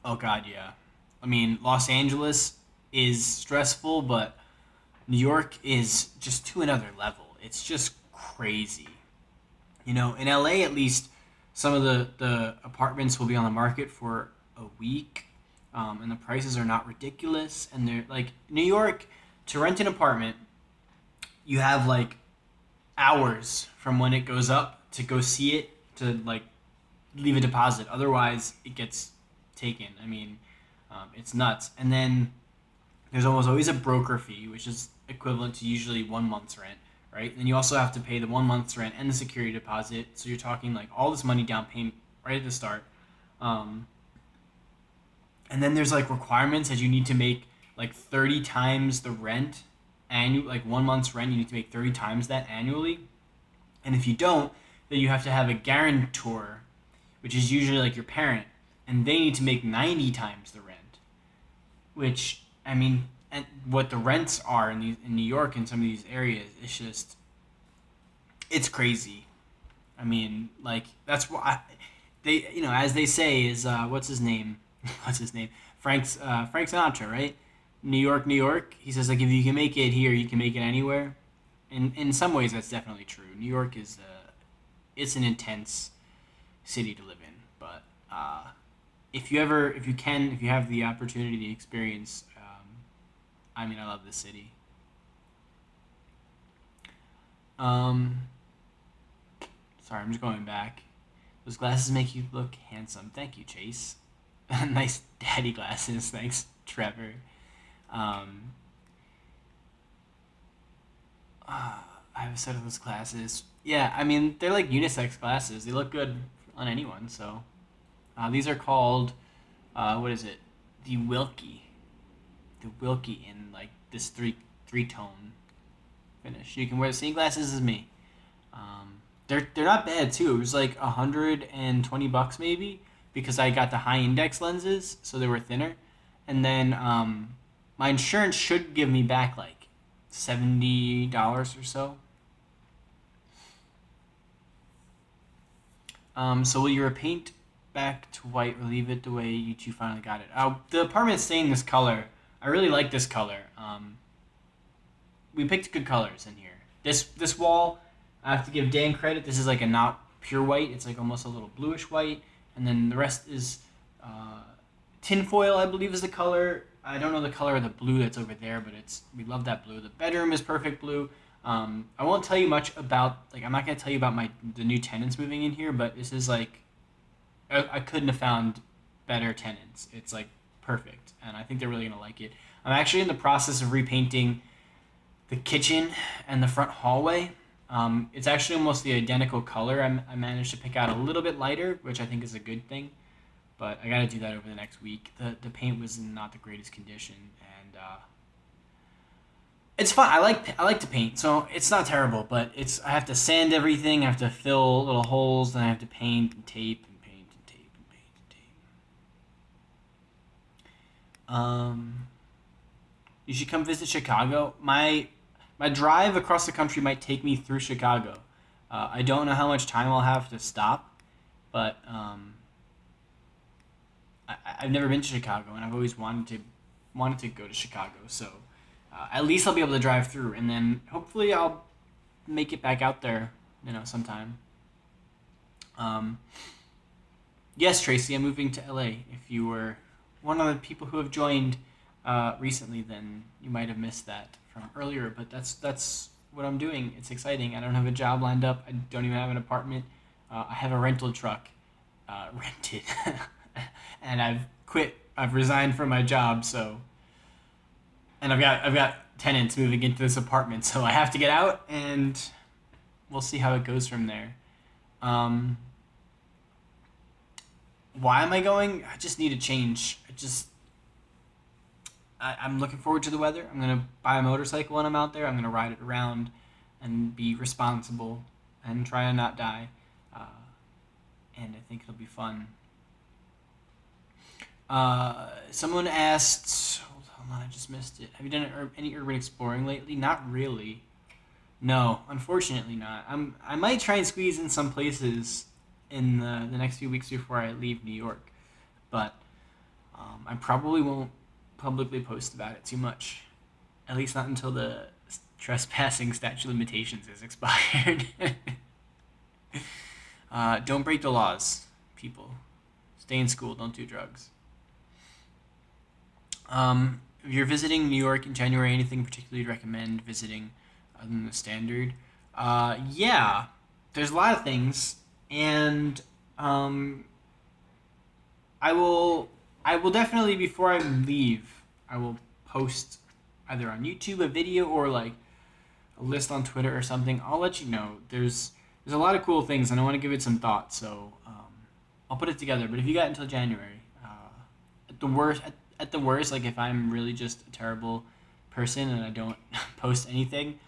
Oh God, yeah. I mean, Los Angeles is stressful, but New York is just to another level. It's just crazy. In LA at least, Some of the apartments will be on the market for a week, and the prices are not ridiculous. And they're like New York, to rent an apartment, you have like hours from when it goes up to go see it to like leave a deposit. Otherwise, it gets taken. I mean, it's nuts. And then there's almost always a broker fee, which is equivalent to usually 1 month's rent, right? And you also have to pay the 1 month's rent and the security deposit. So you're talking like all this money down payment right at the start. Um, and then there's like requirements that you need to make like 30 times the rent annual, like 1 month's rent. You need to make 30 times that annually. And if you don't, then you have to have a guarantor, which is usually like your parent, and they need to make 90 times the rent. Which I mean, and what the rents are in New York and some of these areas, it's just it's crazy. I mean, like that's why they as they say is what's his name? What's his name? Frank Sinatra, right? New York, New York. He says like if you can make it here, you can make it anywhere. In some ways, that's definitely true. New York is it's an intense city to live in, but if you have the opportunity to experience, I mean, I love this city. Um, Sorry, I'm just going back. Those glasses make you look handsome. Thank you, Chase. Nice daddy glasses. Thanks, Trevor. Um, I have a set of those glasses. Yeah, I mean, they're like unisex glasses. They look good on anyone. So these are called, what is it? The Wilkie. The Wilkie in like this three tone finish. You can wear the same glasses as me. They're not bad too. It was like $120 maybe because I got the high index lenses, so they were thinner. And then my insurance should give me back like $70 or so. So will you repaint back to white or leave it the way you two finally got it? The apartment's staying this color. I really like this color. We picked good colors in here. This wall, I have to give Dan credit. This is like a not pure white. It's like almost a little bluish white, and then the rest is tinfoil, I believe, is the color. I don't know the color of the blue that's over there, but we love that blue. The bedroom is perfect blue. I won't tell you much about I'm not gonna tell you about the new tenants moving in here, but this is like I couldn't have found better tenants. It's like perfect, and I think they're really gonna like it. I'm actually in the process of repainting the kitchen and the front hallway. It's actually almost the identical color. I managed to pick out a little bit lighter, which I think is a good thing. But I got to do that over the next week. The paint was in not the greatest condition, and it's fun. I like to paint, so it's not terrible. But I have to sand everything. I have to fill little holes, then I have to paint and tape and paint and tape and paint and tape. You should come visit Chicago. My drive across the country might take me through Chicago. I don't know how much time I'll have to stop, but I've never been to Chicago, and I've always wanted to go to Chicago. So at least I'll be able to drive through, and then hopefully I'll make it back out there, sometime. Um, yes, Tracy, I'm moving to LA. If you were one of the people who have joined recently, then you might have missed that from earlier. But that's what I'm doing. It's exciting. I don't have a job lined up. I don't even have an apartment. I have a rental truck rented, and I've quit. I've resigned from my job. So, and I've got tenants moving into this apartment. So I have to get out, and we'll see how it goes from there. Um, why am I going? I just need a change. I'm looking forward to the weather. I'm gonna buy a motorcycle when I'm out there. I'm gonna ride it around and be responsible and try to not die. Uh, and I think it'll be fun. Someone asked, hold on, I just missed it. Have you done any urban exploring lately? Not really. No, unfortunately not. I might try and squeeze in some places in the next few weeks before I leave New York, but I probably won't publicly post about it too much. At least not until the trespassing statute of limitations is expired. Don't break the laws, people. Stay in school. Don't do drugs. If you're visiting New York in January, anything particularly you'd recommend visiting other than the standard? Yeah, there's a lot of things, and um, I will I will definitely before I leave, I will post either on YouTube a video or like a list on Twitter or something. I'll let you know. There's a lot of cool things, and I want to give it some thought. So I'll put it together. But if you got until January, at the worst, like if I'm really just a terrible person and I don't post anything,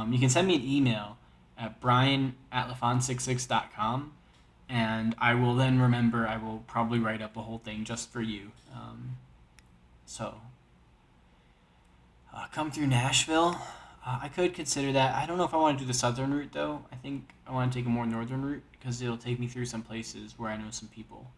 you can send me an email at brian@lafond66.com, and I will then remember. I will probably write up a whole thing just for you. So come through Nashville. I could consider that. I don't know if I want to do the southern route though. I think I want to take a more northern route because it'll take me through some places where I know some people.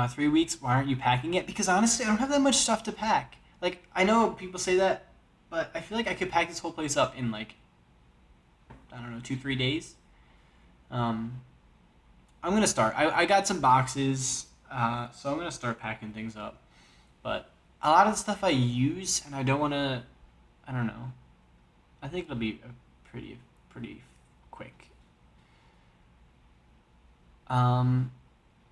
3 weeks. Why aren't you packing it? Because honestly, I don't have that much stuff to pack. Like I know people say that, but I feel like I could pack this whole place up in like I don't know 2 3 days. Um, I'm gonna start. I got some boxes, so I'm gonna start packing things up. But a lot of the stuff I use, and I don't want to. I don't know. I think it'll be a pretty quick. Um,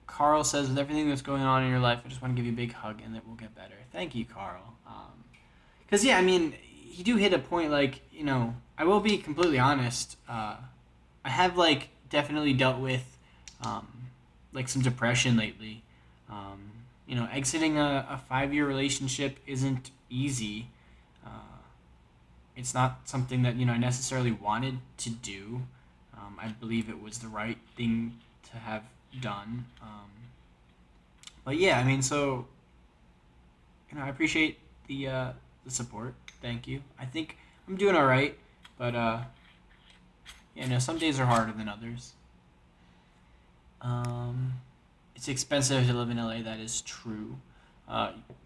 Carl says, with everything that's going on in your life, I just want to give you a big hug, and it will get better. Thank you, Carl. Because yeah, I mean, you do hit a point. Like I will be completely honest. I have like definitely dealt with um, like some depression lately. Um, exiting a 5 year relationship isn't easy. Uh, it's not something that I necessarily wanted to do. I believe it was the right thing to have done. But yeah, I mean, so I appreciate the support. Thank you. I think I'm doing all right, but some days are harder than others. Um, it's expensive to live in LA. That is true.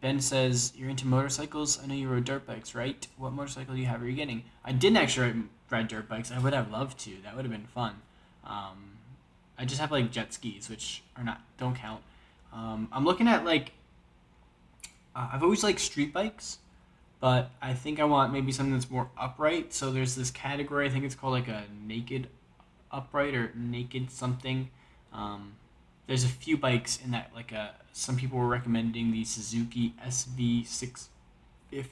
Ben says you're into motorcycles. I know you rode dirt bikes, right? What motorcycle do you have? Are you getting? I didn't actually ride dirt bikes. I would have loved to. That would have been fun. I just have like jet skis, which don't count. I'm looking at like I've always liked street bikes, but I think I want maybe something that's more upright. So there's this category. I think it's called like a naked upright or naked something. Um, there's a few bikes in that like some people were recommending the Suzuki SV650. I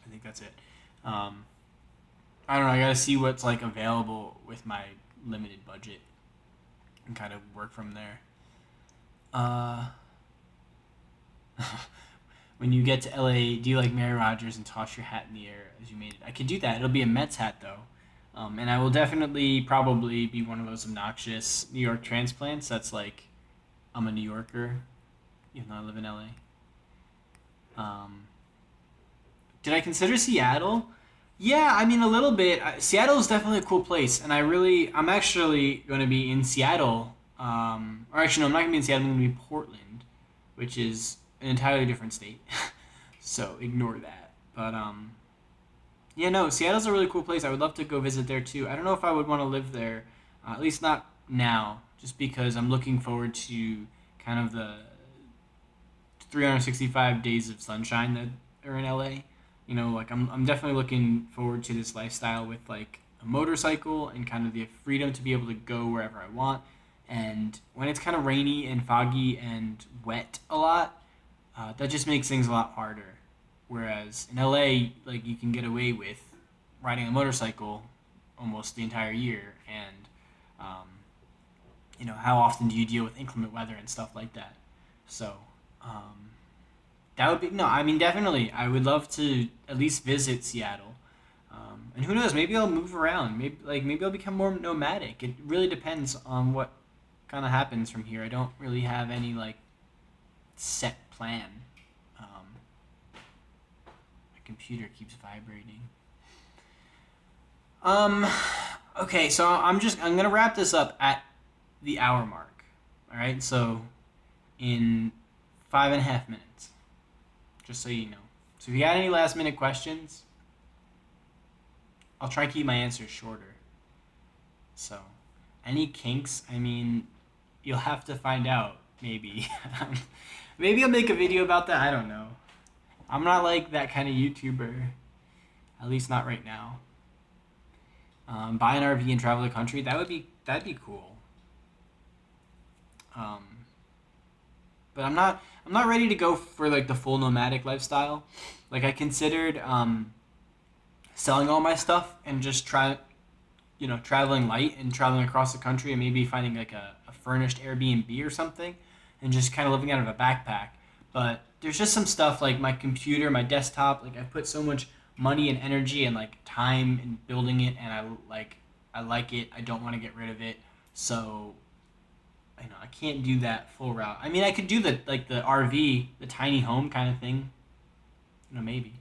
think that's it. I don't know. I gotta see what's like available with my limited budget and kind of work from there. Uh, when you get to LA, do you like Mary Rogers and toss your hat in the air as you made it? I could do that. It'll be a Mets hat though. And I will definitely probably be one of those obnoxious New York transplants that's like, I'm a New Yorker, even though I live in LA. Did I consider Seattle? Yeah, I mean, a little bit. Seattle is definitely a cool place, and I'm actually going to be in Seattle. Or actually, no, I'm not going to be in Seattle, I'm going to be Portland, which is an entirely different state. So ignore that. But, yeah, no, Seattle's a really cool place. I would love to go visit there too. I don't know if I would want to live there, at least not now, just because I'm looking forward to kind of the 365 days of sunshine that are in LA. Like I'm definitely looking forward to this lifestyle with like a motorcycle and kind of the freedom to be able to go wherever I want. And when it's kind of rainy and foggy and wet a lot, that just makes things a lot harder. Whereas in LA, like you can get away with riding a motorcycle almost the entire year, and how often do you deal with inclement weather and stuff like that? So that would be no. I mean, definitely, I would love to at least visit Seattle. And who knows? Maybe I'll move around. Maybe I'll become more nomadic. It really depends on what kind of happens from here. I don't really have any like set plan. My computer keeps vibrating. Um, okay, so I'm gonna wrap this up at the hour mark. All right, so in 5.5 minutes, just so you know. So if you got any last minute questions, I'll try to keep my answers shorter. So, any kinks? I mean, you'll have to find out. Maybe. Maybe I'll make a video about that. I don't know. I'm not like that kind of YouTuber. At least not right now. Buy an RV and travel the country. That'd be cool. Um, but I'm not ready to go for like the full nomadic lifestyle. Like I considered selling all my stuff and just traveling light and traveling across the country and maybe finding like a furnished Airbnb or something and just kind of living out of a backpack. But there's just some stuff like my computer, my desktop, like I put so much money and energy and like time in building it and I like it. I don't want to get rid of it. So I can't do that full route. I mean, I could do the RV, the tiny home kind of thing. Maybe.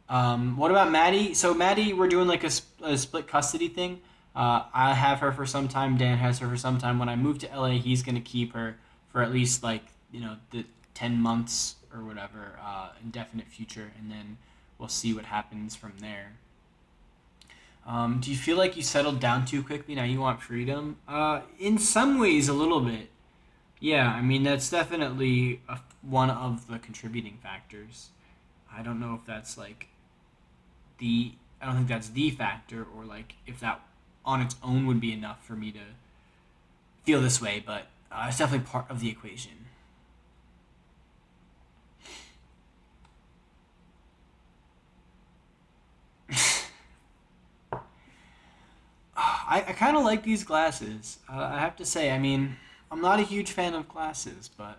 What about Maddie? So Maddie, we're doing like a split custody thing. I have her for some time. Dan has her for some time. When I move to LA, he's gonna keep her for at least like the 10 months or whatever, indefinite future, and then we'll see what happens from there. Do you feel like you settled down too quickly? Now you want freedom? In some ways, a little bit. Yeah, I mean that's definitely one of the contributing factors. I don't know if that's like I don't think that's the factor, or like if that on its own would be enough for me to feel this way, but it's definitely part of the equation. I kind of like these glasses. I have to say, I mean, I'm not a huge fan of glasses, but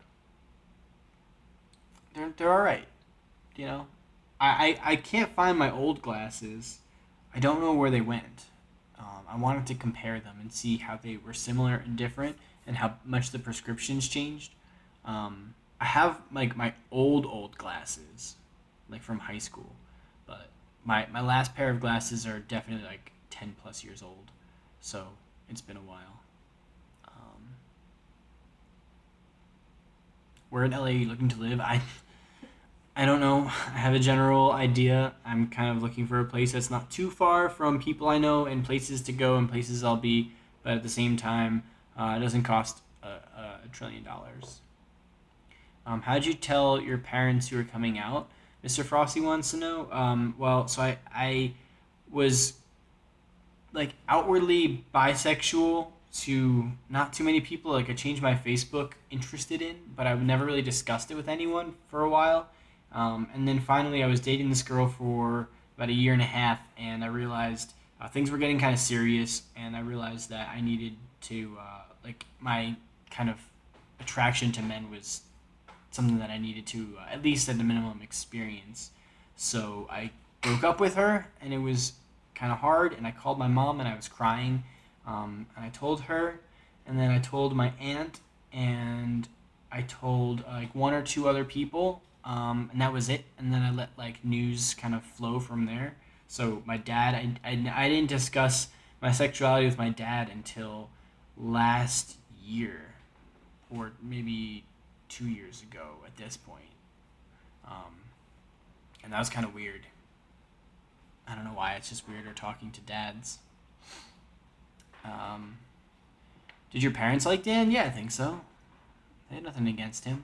they're all right. You know, I can't find my old glasses. I don't know where they went. I wanted to compare them and see how they were similar and different, and how much the prescriptions changed. I have like my old glasses, like from high school, but my last pair of glasses are definitely like 10 plus years old, so it's been a while. Um, where in LA are you looking to live? I don't know. I have a general idea. I'm kind of looking for a place that's not too far from people I know and places to go and places I'll be, but at the same time, it doesn't cost a trillion dollars. How'd you tell your parents you were coming out? Mr. Frosty wants to know. Well, so I was like outwardly bisexual to not too many people. Like I changed my Facebook interested in, but I've never really discussed it with anyone for a while. And then finally, I was dating this girl for about a year and a half, and I realized things were getting kind of serious, and I realized that I needed to like my kind of attraction to men was something that I needed to at least at the minimum experience. So I broke up with her, and it was kind of hard. And I called my mom, and I was crying. And I told her, and then I told my aunt, and I told like one or two other people, and that was it. And then I let like news kind of flow from there. So my dad, I didn't discuss my sexuality with my dad until last year, or maybe 2 years ago at this point. Um, and that was kind of weird. I don't know why. It's just weirder talking to dads. Um, did your parents like Dan? Yeah, I think so. They had nothing against him.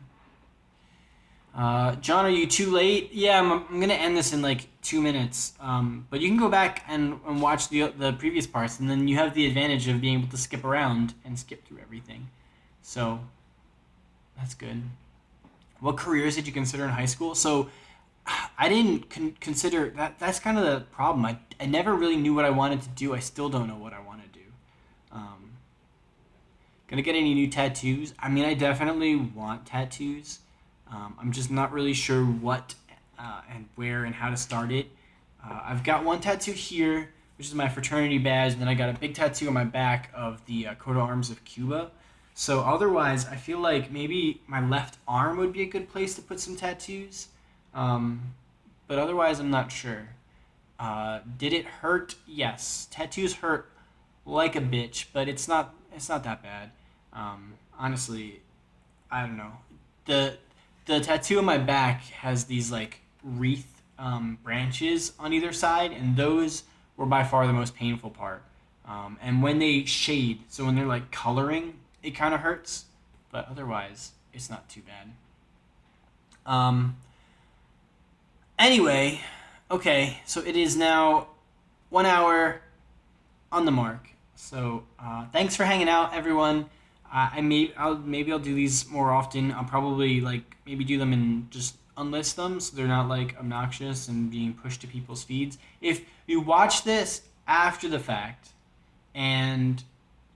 John, are you too late? Yeah, I'm gonna end this in like 2 minutes. But you can go back and watch the previous parts, and then you have the advantage of being able to skip around and skip through everything. So that's good. What careers did you consider in high school? So I didn't consider that. That's kind of the problem. I never really knew what I wanted to do. I still don't know what I want to do. Um, Gonna get any new tattoos? I mean, I definitely want tattoos. I'm just not really sure what and where and how to start it. I've got one tattoo here, which is my fraternity badge, and then I got a big tattoo on my back of the coat of arms of Cuba. So otherwise, I feel like maybe my left arm would be a good place to put some tattoos. Um, but otherwise, I'm not sure. Did it hurt? Yes, tattoos hurt like a bitch, but it's not that bad. Honestly, I don't know. The tattoo on my back has these like wreath branches on either side, and those were by far the most painful part. And when they shade, so when they're like coloring, it kind of hurts, but otherwise it's not too bad. Anyway, okay, so it is now 1 hour on the mark. So thanks for hanging out, everyone. Maybe I'll do these more often. I'll probably like maybe do them and just unlist them so they're not like obnoxious and being pushed to people's feeds. If you watch this after the fact and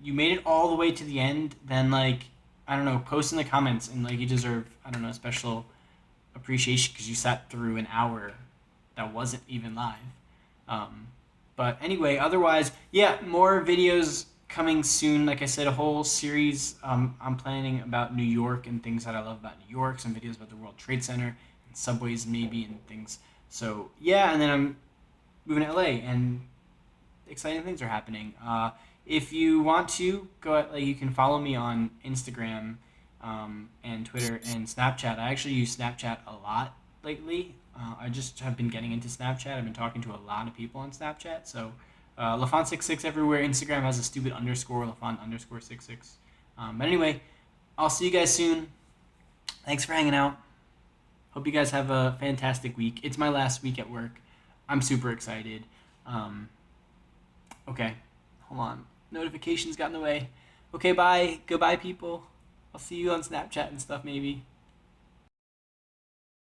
you made it all the way to the end, then like I don't know, post in the comments and like you deserve I don't know a special appreciation because you sat through an hour that wasn't even live. But anyway, otherwise, yeah, more videos coming soon. Like I said, a whole series I'm planning about New York and things that I love about New York. Some videos about the World Trade Center and subways maybe and things. So yeah, and then I'm moving to LA and exciting things are happening. If you want to go, like you can follow me on Instagram and Twitter and Snapchat. I actually use Snapchat a lot lately. I just have been getting into Snapchat. I've been talking to a lot of people on Snapchat. So Lafond66 everywhere. Instagram has a stupid underscore, Lafond_66. But anyway, I'll see you guys soon. Thanks for hanging out. Hope you guys have a fantastic week. It's my last week at work. I'm super excited. Okay, hold on. Notifications got in the way. Okay, bye. Goodbye, people. I'll see you on Snapchat and stuff maybe.